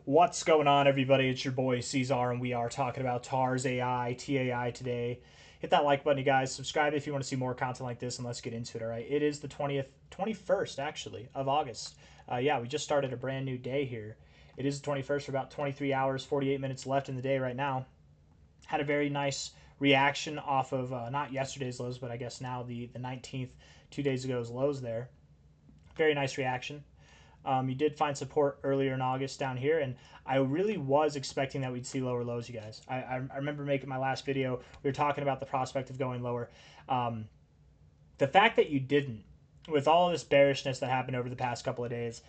What's going on, everybody? It's your boy C-Zar, and we are talking about TAR's AI, TAI today. Hit that like button, you guys. Subscribe if you want to see more content like this, and let's get into it, all right? It is the 21st, actually, of August. Yeah, we just started a brand new day here. It is the 21st for about 23 hours, 48 minutes left in the day right now. Had a very nice reaction off of not yesterday's lows, but I guess now the 19th, 2 days ago's lows there. Very nice reaction. You did find support earlier in August down here, and I really was expecting that we'd see lower lows, you guys. I remember making my last video. We were talking about the prospect of going lower. The fact that you didn't, with all this bearishness that happened over the past couple of days,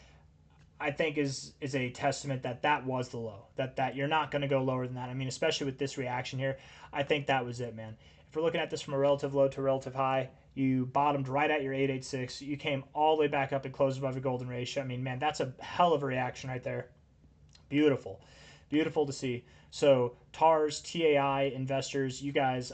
I think is a testament that that was the low. That you're not going to go lower than that. I mean, especially with this reaction here, I think that was it, man. If we're looking at this from a relative low to a relative high, you bottomed right at your 886. You came all the way back up and closed above your golden ratio. I mean, man, that's a hell of a reaction right there. Beautiful. Beautiful to see. So, TARS, TAI, investors, you guys,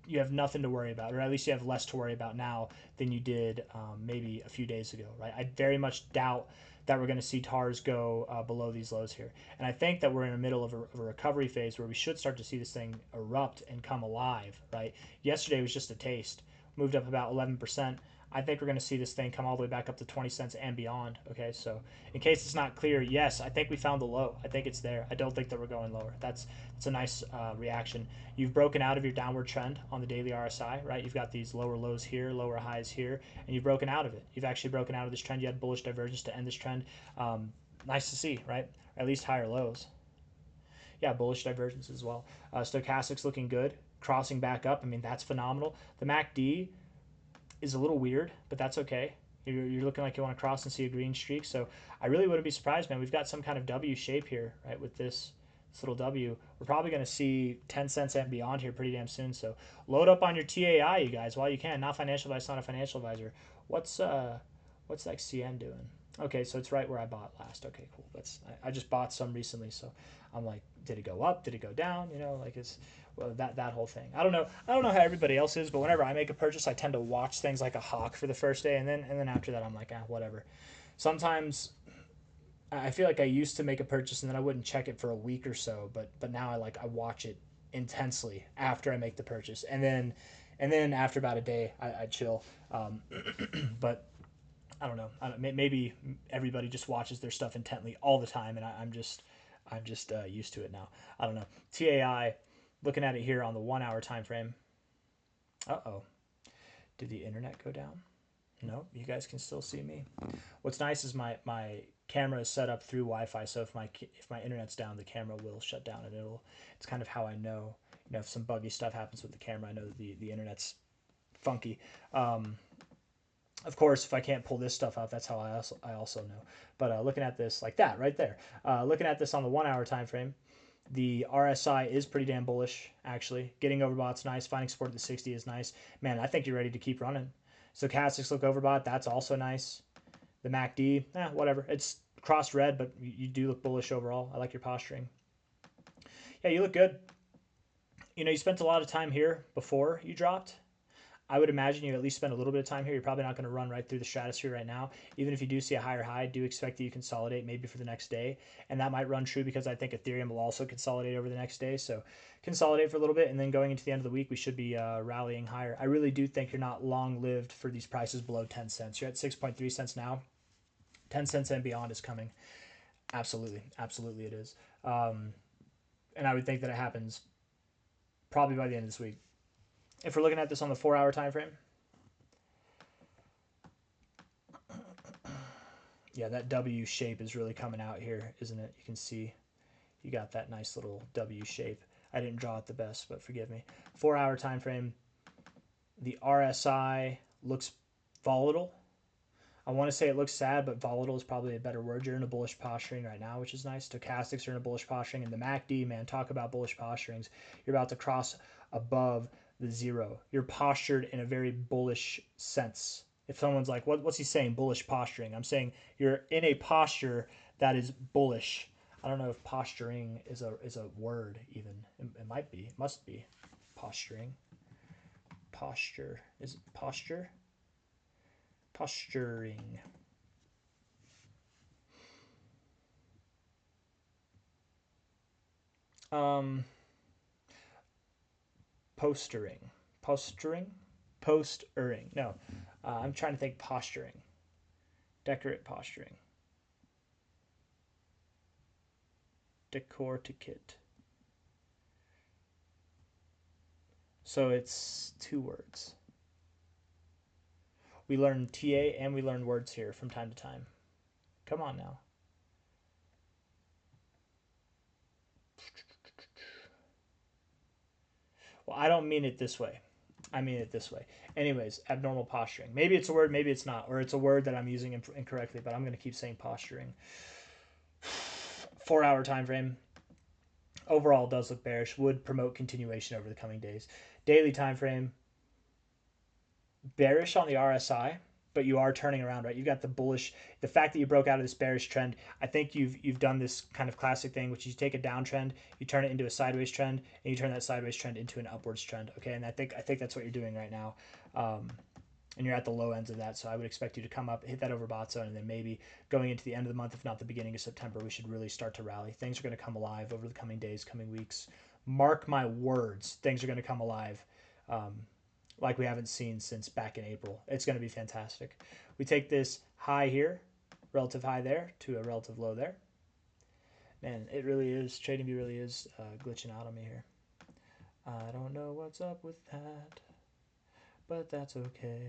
you have nothing to worry about, or at least you have less to worry about now than you did maybe a few days ago, right? I very much doubt that we're going to see TARS go below these lows here. And I think that we're in the middle of a recovery phase where we should start to see this thing erupt and come alive, right? Yesterday was just a taste. Moved up about 11%. I think we're going to see this thing come all the way back up to 20 cents and beyond. Okay, so in case it's not clear, yes, I think we found the low. I think it's there. I don't think that we're going lower. That's a nice reaction. You've broken out of your downward trend on the daily RSI, right? You've got these lower lows here, lower highs here, and you've broken out of it. You've actually broken out of this trend. You had bullish divergence to end this trend. Nice to see, right? Or at least higher lows. Yeah, bullish divergence as well. Stochastics looking good, crossing back up. I mean, that's phenomenal. The MACD is a little weird, but that's okay. You're looking like you want to cross and see a green streak. So I really wouldn't be surprised, man. We've got some kind of W shape here, right, with this little W. We're probably going to see 10 cents and beyond here pretty damn soon. So load up on your TAI, you guys, while you can. Not financial advice, not a financial advisor. What's XCN doing? Okay, so it's right where I bought last. Okay, cool. I just bought some recently, so I'm like, did it go up? Did it go down? You know, like it's that whole thing. I don't know how everybody else is, but whenever I make a purchase, I tend to watch things like a hawk for the first day, and then after that, I'm like, whatever. Sometimes I feel like I used to make a purchase and then I wouldn't check it for a week or so, but now I watch it intensely after I make the purchase, and then after about a day, I chill. But I don't know. Maybe everybody just watches their stuff intently all the time, and I'm just used to it now. I don't know. TAI, looking at it here on the 1 hour time frame. Did the internet go down? No, you guys can still see me. What's nice is my camera is set up through Wi-Fi, so if my internet's down, the camera will shut down, and it's kind of how I know. You know, if some buggy stuff happens with the camera, I know that the internet's funky. Of course, if I can't pull this stuff out, that's how I also know. But looking at this like that right there, looking at this on the 1 hour time frame, the RSI is pretty damn bullish, actually. Getting overbought's nice. Finding support at the 60 is nice. Man, I think you're ready to keep running. Stochastics look overbought. That's also nice. The MACD, whatever. It's crossed red, but you do look bullish overall. I like your posturing. Yeah, you look good. You know, you spent a lot of time here before you dropped. I would imagine you at least spend a little bit of time here. You're probably not going to run right through the stratosphere right now. Even if you do see a higher high, do expect that you consolidate maybe for the next day. And that might run true because I think Ethereum will also consolidate over the next day. So consolidate for a little bit, and then going into the end of the week, we should be rallying higher. I really do think you're not long-lived for these prices below 10 cents. You're at 6.3 cents now. 10 cents and beyond is coming. Absolutely. Absolutely it is. And I would think that it happens probably by the end of this week. If we're looking at this on the 4 hour time frame, yeah, that W shape is really coming out here, isn't it? You can see you got that nice little W shape. I didn't draw it the best, but forgive me. 4 hour time frame, the RSI looks volatile. I want to say it looks sad, but volatile is probably a better word. You're in a bullish posturing right now, which is nice. Stochastics are in a bullish posturing, and the MACD, man, talk about bullish posturings. You're about to cross above the zero. You're postured in a very bullish sense. If someone's like, what's he saying? Bullish posturing. I'm saying you're in a posture that is bullish. I don't know if posturing is a word even. It might be. It must be. Posturing. Posture. Is it posture? Posturing. Um, Postering. Posturing? Posturing. No. I'm trying to think posturing. Decorate posturing. Decor to kit. So it's 2 words. We learn TA and we learn words here from time to time. Come on now. Well, I don't mean it this way. I mean it this way. Anyways, abnormal posturing. Maybe it's a word, maybe it's not, or it's a word that I'm using incorrectly, but I'm going to keep saying posturing. 4-hour time frame. Overall, does look bearish. Would promote continuation over the coming days. Daily time frame. Bearish on the RSI, but you are turning around, right? You've got the bullish. The fact that you broke out of this bearish trend, I think you've done this kind of classic thing, which is you take a downtrend, you turn it into a sideways trend, and you turn that sideways trend into an upwards trend. Okay, and I think that's what you're doing right now. And you're at the low ends of that, so I would expect you to come up, hit that overbought zone, and then maybe going into the end of the month, if not the beginning of September, we should really start to rally. Things are going to come alive over the coming days, coming weeks. Mark my words, things are going to come alive. Like we haven't seen since back in April. It's going to be fantastic. We take this high here, relative high there, to a relative low there. Man, it really is, TradingView really is glitching out on me here. I don't know what's up with that, but that's okay.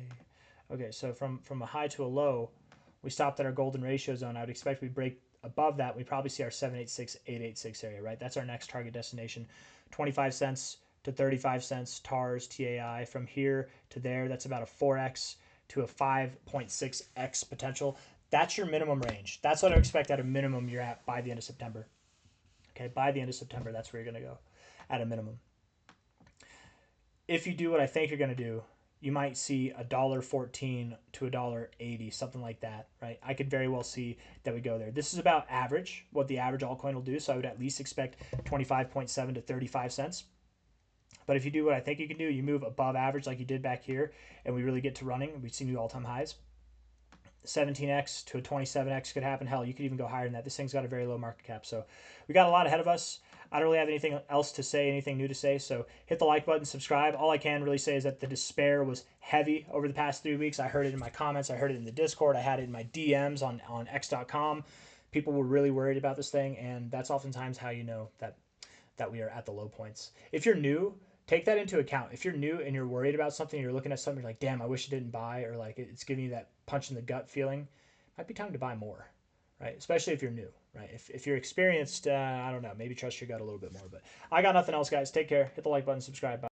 Okay, so from a high to a low, we stopped at our golden ratio zone. I would expect we break above that. We probably see our 786, 886 area, right? That's our next target destination. 25 cents to 35 cents TARS, TAI. From here to there, that's about a 4x to a 5.6x potential. That's your minimum range. That's what I expect at a minimum you're at by the end of September. Okay, by the end of September, that's where you're going to go at a minimum. If you do what I think you're going to do, you might see $1.14 to $1.80, something like that, right? I could very well see that we go there. This is about average, what the average altcoin will do. So I would at least expect 25.7 to 35 cents. But if you do what I think you can do, you move above average like you did back here, and we really get to running, we've seen new all-time highs. 17x to a 27x could happen. Hell, you could even go higher than that. This thing's got a very low market cap. So we got a lot ahead of us. I don't really have anything else to say, anything new to say. So hit the like button, subscribe. All I can really say is that the despair was heavy over the past 3 weeks. I heard it in my comments. I heard it in the Discord. I had it in my DMs on x.com. People were really worried about this thing, and that's oftentimes how you know that we are at the low points. If you're new, take that into account. If you're new and you're worried about something, you're looking at something, you're like, damn, I wish I didn't buy, or like it's giving you that punch in the gut feeling, might be time to buy more, right? Especially if you're new, right? If you're experienced, I don't know, maybe trust your gut a little bit more. But I got nothing else, guys. Take care. Hit the like button, subscribe. Bye.